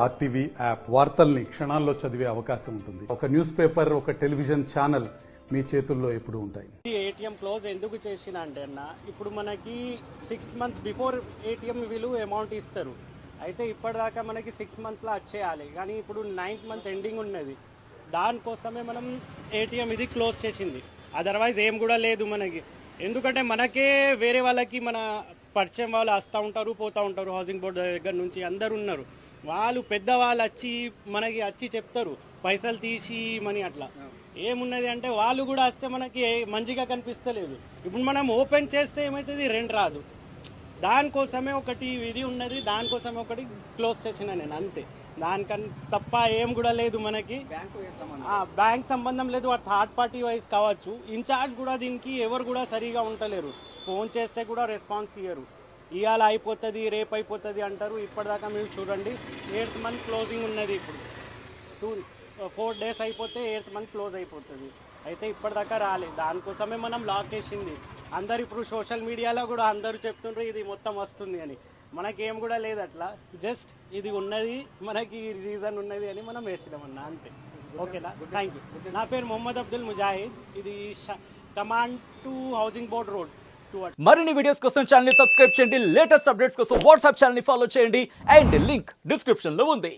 RTV app వార్తల్ని క్షణాల్లో చదివే అవకాశం ఉంటుంది. ఒక న్యూస్ పేపర్, ఒక టెలివిజన్ ఛానల్ మీ చేతుల్లో ఎప్పుడు ఉంటాయి. ఏటీఎం క్లోజ్ ఎందుకు చేసిన అంటే అన్న, ఇప్పుడు మనకి 6 months బిఫోర్ ఏటీఎం వీళ్ళు అమౌంట్ ఇస్తారు. అయితే ఇప్పటిదాకా మనకి 6 monthsలో వచ్చేయాలి, కానీ ఇప్పుడు 9th month ఎండింగ్ ఉన్నది. దానికోసమే మనం ఏటీఎం ఇది క్లోజ్ చేసింది. అదర్వైజ్ ఏం కూడా లేదు మనకి. ఎందుకంటే మనకే వేరే వాళ్ళకి మన పరిచయం వాళ్ళు వస్తూ ఉంటారు, పోతూ ఉంటారు. హౌసింగ్ బోర్డు దగ్గర నుంచి అందరు ఉన్నారు. వాళ్ళు పెద్దవాళ్ళు వచ్చి మనకి వచ్చి చెప్తారు పైసలు తీసి మనీ అట్లా. ఏమున్నది అంటే వాళ్ళు కూడా వస్తే మనకి మంచిగా కనిపిస్తలేదు. ఇప్పుడు మనం ఓపెన్ చేస్తే ఏమవుతుంది, రెంట్ రాదు. దానికోసమే ఒకటి ఇది ఉన్నది, దానికోసమే ఒకటి క్లోజ్ చేసిన నేను, అంతే. దానికన్నా తప్ప ఏం కూడా లేదు మనకి. బ్యాంక్ సంబంధం లేదు, థర్డ్ పార్టీ వైజ్ కావచ్చు. ఇన్ఛార్జ్ కూడా దీనికి ఎవరు కూడా సరిగా ఉండలేరు. ఫోన్ చేస్తే కూడా రెస్పాన్స్ ఇయ్యరు. ఇవాళ అయిపోతుంది, రేపు అయిపోతుంది అంటారు. ఇప్పటిదాకా మీరు చూడండి, 8th month క్లోజింగ్ ఉన్నది. ఇప్పుడు 4 days అయిపోతే 8th month క్లోజ్ అయిపోతుంది. అయితే ఇప్పటిదాకా రాలేదు. దానికోసమే మనం లాక్ వేసింది. అందరు ఇప్పుడు సోషల్ మీడియాలో కూడా అందరూ చెప్తుండ్రు ఇది మొత్తం వస్తుంది అని. మనకేం కూడా లేదు అట్లా. జస్ట్ ఇది ఉన్నది, మనకి రీజన్ ఉన్నది అని మనం వేసినామన్నా, అంతే. ఓకేనా, థ్యాంక్ యూ. నా పేరు మొహమ్మద్ అబ్దుల్ ముజాహిద్. ఇది command to housing board road. మరిన్ని వీడియోస్ కోసం ఛానల్ ని సబ్స్క్రైబ్ చేయండి. లేటెస్ట్ అప్డేట్స్ కోసం వాట్సాప్ ఛానల్ ని ఫాలో చేయండి. అండ్ లింక్ డిస్క్రిప్షన్ లో ఉంది.